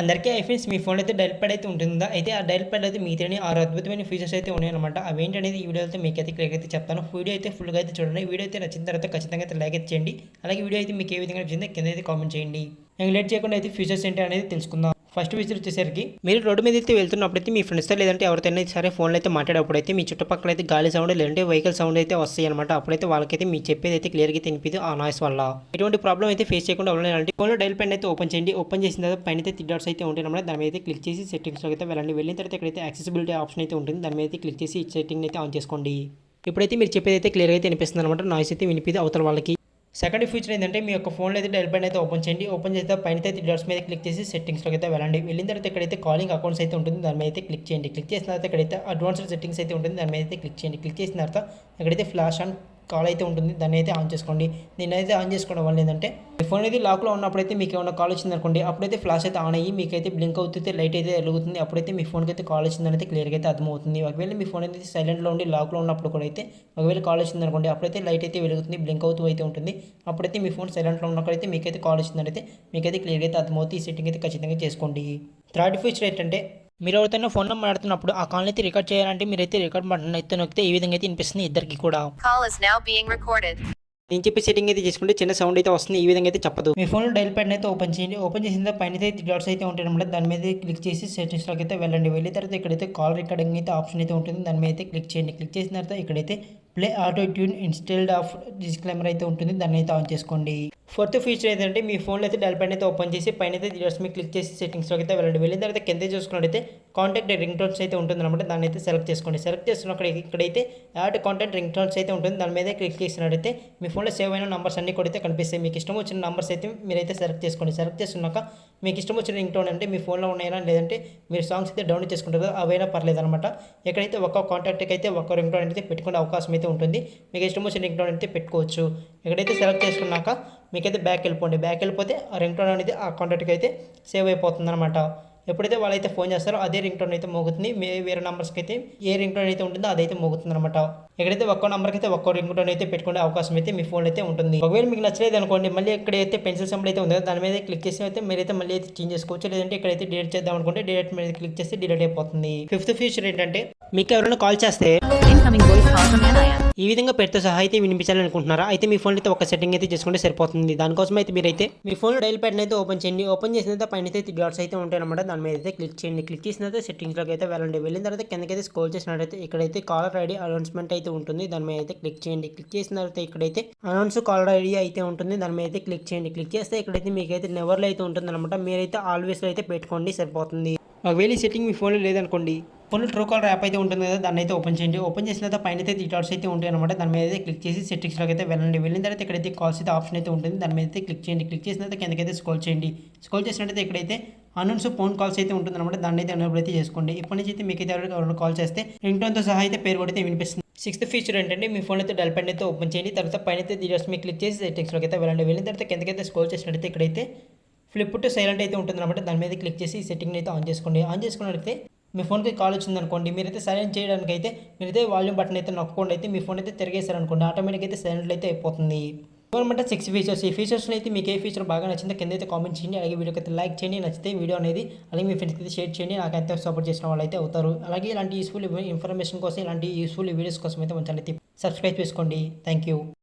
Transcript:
అందరికీ ఐఫోన్స్ మీ ఫోన్ అయితే dial pad అయితే ఉంటుందా? అయితే ఆ డైల్ ప్యాడ్ అయితే మీతోనే 6 అద్భుతమైన ఫీచర్స్ అయితే ఉన్నాయన్నమాట. అవేంటనేది ఈ వీడియో అయితే మీకైతే క్లియర్‌గా అయితే చెప్తాను. వీడియో అయితే ఫుల్‌గా అయితే చూడండి. వీడియో అయితే నచ్చిన తర్వాత ఖచ్చితంగా అయితే లైక్ అయితే చేయండి. అలాగే వీడియో అయితే మీకు ఏ విధంగా నచ్చిందో కింద అయితే కామెంట్ చేయండి. ఇంక లేట్ చేయకుండా అయితే ఫీచర్స్ ఏంటి అనేది తెలుసుకుందాం. ఫస్ట్ ఫీచర్ వచ్చేసరికి మీరు రోడ్డు మీద అయితే వెళ్తున్నప్పుడైతే మీ ఫ్రెండ్స్‌తో లేదంటే ఎవరితోనైనా సరే ఫోన్‌లో అయితే మాట్లాడేటప్పుడైతే మీ చుట్టుపక్కల అయితే గాలి సౌండ్ లేదంటే వెహికల్ సౌండ్ అయితే వస్తాయన్నమాట. అప్పుడైతే వాళ్ళకైతే మీరు చెప్పేది అయితే క్లియర్‌గా అయితే వినిపిదు ఆ నాయిస్ వల్ల. ఎటువంటి ప్రాబ్లమ్ అయితే ఫేస్ చేయకుండా ఉండాలంటే ఫోన్‌లో డైల్ ప్యాడ్ అయితే ఓపెన్ చేయండి. ఓపెన్ చేసిన తర్వాత పైన అయితే 3 డాట్స్ అయితే ఉంటాయన్నమాట. దాని మీద అయితే క్లిక్ చేసి సెట్టింగ్స్‌లోకి అయితే వెళ్ళండి. వెళ్ళిన తర్వాత ఇక్కడైతే యాక్సెసిబిలిటీ ఆప్షన్ అయితే ఉంటుంది. దాని మీద అయితే క్లిక్ చేసి సెట్టింగ్ అయితే ఆన్ చేసుకోండి. ఇప్పుడైతే మీరు చెప్పేది అయితే క్లియర్‌గా అయితే వినిపిస్తుంది అనమాట. నాయిస్ అయితే వినిపిదు అవతల వాళ్ళకి. సెకండ్ ఫీచర్ ఏంటంటే మీ యొక్క ఫోన్లో అయితే డైల్ ప్యాడ్ అయితే ఓపెన్ చేయండి. ఓపెన్ చేస్తే పైన అయితే 3 డాట్స్ మీద క్లిక్ చేసి సెట్టింగ్స్లోకి అయితే వెళ్ళండి. వెళ్ళిన తర్వాత ఇక్కడైతే కాలింగ్ అకౌంట్స్ అయితే ఉంటుంది. దాని మీద అయితే క్లిక్ చేయండి. క్లిక్ చేసిన తర్వాత ఇక్కడైతే అడ్వాన్స్డ్ సెట్టింగ్స్ అయితే ఉంటుంది. దాని మీద అయితే క్లిక్ చేయండి. క్లిక్ చేసిన తర్వాత ఇక్కడైతే ఫ్లాష్ ఆన్ కాల్ అయితే ఉంటుంది. దాన్ని అయితే ఆన్ చేసుకోండి. దీన్ని అయితే ఆన్ చేసుకోవడం వల్ల ఏంటంటే మీ ఫోన్ అయితే లాక్లో ఉన్నప్పుడైతే మీకు ఏమైనా కాల్ వచ్చింది అనుకోండి, అప్పుడైతే ఫ్లాష్ అయితే ఆన్ అయ్యి మీకైతే బ్లింక్ అవుతుంది, లైట్ అయితే వెలుగుతుంది. అప్పుడైతే మీ ఫోన్కి అయితే కాల్ వచ్చిందని అయితే క్లియర్గా అయితే అర్థమవుతుంది. ఒకవేళ మీ ఫోన్ అయితే సైలెంట్లో ఉండి లాక్లో ఉన్నప్పుడు కూడా అయితే ఒకవేళ కాల్ వచ్చింది అనుకోండి, అప్పుడైతే లైట్ అయితే వెలుగుతుంది, బ్లింక్ అవుతూ అయితే ఉంటుంది. అప్పుడైతే మీ ఫోన్ సైలెంట్లో ఉన్నప్పుడైతే మీకైతే కాల్ వచ్చిందంటే మీకైతే క్లియర్గా అయితే అర్థమవుతుంది. ఈ సెట్టింగ్ అయితే ఖచ్చితంగా చేసుకోండి. థర్డ్ ఫీచర్ ఏంటంటే మీరు ఎవరితోనో ఫోన్లో మాట్లాడుతున్నప్పుడు ఆ కాల్ని అయితే రికార్డ్ చేయాలంటే మీరైతే రికార్డ్ బటన్ అయితే నొక్కితే ఈ విధంగా అయితే వినిపిస్తుంది ఇద్దరికి కూడా. Call is now being recorded. నేను చెప్పే సెట్టింగ్ అయితే చేసుకుంటే చిన్న సౌండ్ అయితే వస్తుంది. ఈ విధంగా అయితే చెప్పదు. మీ ఫోన్లో డైల్ ప్యాడ్ అయితే ఓపెన్ చేయండి. ఓపెన్ చేసిన తర్వాత పైన అయితే 3 డాట్స్ అయితే ఉంటాయి అనమాట. దాని మీద క్లిక్ చేసి సెట్టింగ్స్లోకి అయితే వెళ్ళండి. వెళ్ళిన తర్వాత ఇక్కడైతే కాల్ రికార్డింగ్ అయితే ఆప్షన్ అయితే ఉంటుంది. దాని మీద అయితే క్లిక్ చేయండి. క్లిక్ చేసిన తర్వాత ఇక్కడైతే play auto tune instead of disclaimer అయితే ఉంటుంది. దాన్ని అయితే ఆన్ చేసుకోండి. ఫోర్త్ ఫీచర్ ఏంటంటే మీ ఫోన్లో అయితే డైల్ ప్యాడ్ అయితే ఓపెన్ చేసి పైన అయితే 3 డాట్స్ మీద క్లిక్ చేసి సెట్టింగ్స్లోకి అయితే వెళ్ళండి. వెళ్ళిన తర్వాత కింద చూసుకున్నట్టయితే కాంటాక్ట్ రింగ్ టోన్స్ అయితే ఉంటుంది అనమాట. దాన్ని అయితే సెలెక్ట్ చేసుకోండి. సెలెక్ట్ చేసుకున్న ఇక్కడైతే యాడ్ కాంటాక్ట్ రింగ్ టోన్స్ అయితే ఉంటుంది. దాని మీద క్లిక్ చేసినట్టయితే మీ ఫోన్లో సేవ్ అయిన నంబర్స్ అన్ని కూడా అయితే కనిపిస్తాయి. మీకు ఇష్టం వచ్చిన నంబర్స్ అయితే మీరైతే సెలెక్ట్ చేసుకోండి. సెలెక్ట్ చేసుకున్నాక మీకు ఇష్టం వచ్చిన రింగ్ టోన్ అంటే మీ ఫోన్లో ఉన్నాయా లేదంటే మీరు సాంగ్స్ అయితే డౌన్లోడ్ చేసుకుంటారు కదా అవైనా పర్లేదు అనమాట. ఎక్కడైతే ఒక్క కాంటాక్ట్కి అయితే ఒక్క రింగ్ టోన్ అయితే పెట్టుకునే అవకాశం అయితే ఉంటుంది. మీకు ఇష్టం వచ్చిన రింగ్ టోన్ అయితే పెట్టుకోవచ్చు. ఎక్కడైతే సెలెక్ట్ చేసుకున్నాక మీకైతే బ్యాక్ వెళ్ళిపోండి. బ్యాక్ వెళ్ళిపోతే ఆ రింగ్ టోన్ అనేది ఆ కాంటాక్ట్కి అయితే సేవ్ అయిపోతుంది అనమాట. ఎప్పుడైతే వాళ్ళైతే ఫోన్ చేస్తారో అదే రింగ్ టోన్ అయితే మోగుతుంది. వేరే నెంబర్స్కి అయితే ఏ రింగ్ టోన్ అయితే ఉంటుందో అదైతే మోగుతుంది అనమాట. ఎక్కడైతే ఒక్కో నెంబర్కి అయితే ఒక్కో రింగ్ టోన్ అయితే పెట్టుకునే అవకాశం అయితే మీ ఫోన్ అయితే ఉంటుంది. ఒకవేళ మీకు నచ్చలేదు అనుకోండి, మళ్ళీ ఇక్కడైతే పెన్సిల్ సింబల్ అయితే ఉందో దాని మీద క్లిక్ చేసి అయితే మీరైతే మళ్ళీ అయితే చేంజ్ చేసుకోవచ్చు. లేదంటే ఇక్కడైతే డిలీట్ చేద్దాం అనుకుంటే డిలీట్ మీద క్లిక్ చేస్తే డిలీట్ అయిపోతుంది. ఫిఫ్త్ ఫీచర్ ఏంటంటే మీకు ఎవరైనా కాల్ చేస్తే Incoming voice call from NIN. ఈ విధంగా పేరుతో సహా అయితే వినిపించాలనుకుంటున్నారా? అయితే మీ ఫోన్ అయితే ఒక సెట్టింగ్ అయితే చేసుకుంటే సరిపోతుంది. దానికోసం అయితే మీరైతే మీ ఫోన్ డైల్ ప్యాడ్ అయితే ఓపెన్ చేయండి. ఓపెన్ చేసిన తర్వాత పైన అయితే 3 డాట్స్ అయితే ఉంటాయి అనమాట. దాని మీద అయితే క్లిక్ చేయండి. క్లిక్ చేసిన తర్వాత సెట్టింగ్స్లోకి అయితే వెళ్ళండి. వెళ్ళిన తర్వాత కిందకైతే స్క్రోల్ చేసినట్టయితే ఇక్కడైతే కాలర్ ఐడి అనౌన్స్మెంట్ అయితే ఉంటుంది. దాని మీద అయితే క్లిక్ చేయండి. క్లిక్ చేసిన తర్వాత ఇక్కడైతే అనౌన్స్ కాలర్ ఐడి అయితే ఉంటుంది. దాని మీద అయితే క్లిక్ చేయండి. క్లిక్ చేస్తే ఇక్కడైతే మీకైతే నెవర్లో అయితే ఉంటుంది అనమాట. మీరైతే ఆల్వేస్లో అయితే పెట్టుకోండి సరిపోతుంది. ఒకవేళ ఈ సెట్టింగ్ మీ ఫోన్లో లేదనుకోండి, ఫోన్లో ట్రూ కాలర్ యాప్ అయితే ఉంటుంది కదా, దాన్ని అయితే ఓపెన్ చేయండి. ఓపెన్ చేసిన తర్వాత పైన అయితే 3 డాట్స్ అయితే ఉంటాయి అనమాట. దాని మీద అయితే క్లిక్ చేసి సెట్టింగ్స్లోకి అయితే వెళ్ళండి. వెళ్ళిన తర్వాత ఇక్కడైతే కాల్స్ అయితే ఆప్షన్ అయితే ఉంటుంది. దాని మీద అయితే క్లిక్ చేయండి. క్లిక్ చేసిన తర్వాత కిందకైతే స్క్రోల్ చేయండి. స్క్రోల్ చేసినట్టయితే ఇక్కడైతే అనౌన్స్ ఫోన్ కాల్స్ అయితే ఉంటుంది అనమాట. దాన్ని అయితే ఎనేబుల్ అయితే చేసుకోండి. ఇప్పటి నుంచి అయితే మీకు అయితే ఎవరైనా కాల్ చేస్తే రింగ్ టోన్తో సహా అయితే పేరు కూడా అయితే వినిపిస్తుంది. సిక్స్త్ ఫీచర్ ఏంటంటే మీ ఫోన్ అయితే డైల్ ప్యాడ్ అయితే ఓపెన్ చేయండి. తర్వాత పైన అయితే 3 డాట్స్ మీద క్లిక్ చేసి సెట్టింగ్స్లోకి అయితే వెళ్ళండి. వెళ్ళిన తర్వాత కిందకైతే స్క్రోల్ చేసినట్టయితే ఇక్కడైతే ఫ్లిప్ టు సైలెంట్ అయితే ఉంటుంది అనమాట. దాని మీద క్లిక్ చేసి ఈ సెట్టింగ్ అయితే ఆన్ చేసుకోండి. ఆన్ చేసుకున్నట్లయితే మీ ఫోన్కి కాల్ వచ్చిందనుకోండి, మీరైతే సైలెంట్ చేయడానికి అయితే మీరైతే వాల్యూమ్ బటన్ అయితే నొక్కకుండా అయితే మీ ఫోన్ అయితే తిరిగేశారనుకోండి, ఆటోమేటిక్ అయితే సైలెంట్ అయితే అయిపోతుంది. అనమాట 6 ఫీచర్స్. ఈ ఫీచర్స్లో అయితే మీకు ఏ ఫీచర్ బాగా నచ్చిందో కింద అయితే కామెంట్ చేయండి. అలాగే వీడియోకి అయితే లైక్ చేయండి. నచ్చితే వీడియో అనేది అలాగే మీ ఫ్రెండ్స్కి అయితే షేర్ చేయండి. నాకు ఎంత సపోర్ట్ చేసిన వాళ్ళు అయితే అవుతారు. అలాగే ఇలాంటి యూస్ఫుల్ ఇన్ఫర్మేషన్ కోసం, ఇలాంటి యూస్ఫుల్ వీడియోస్ కోసం అయితే మన ఛానల్ అయితే సబ్స్క్రైబ్ చేసుకోండి. Thank you.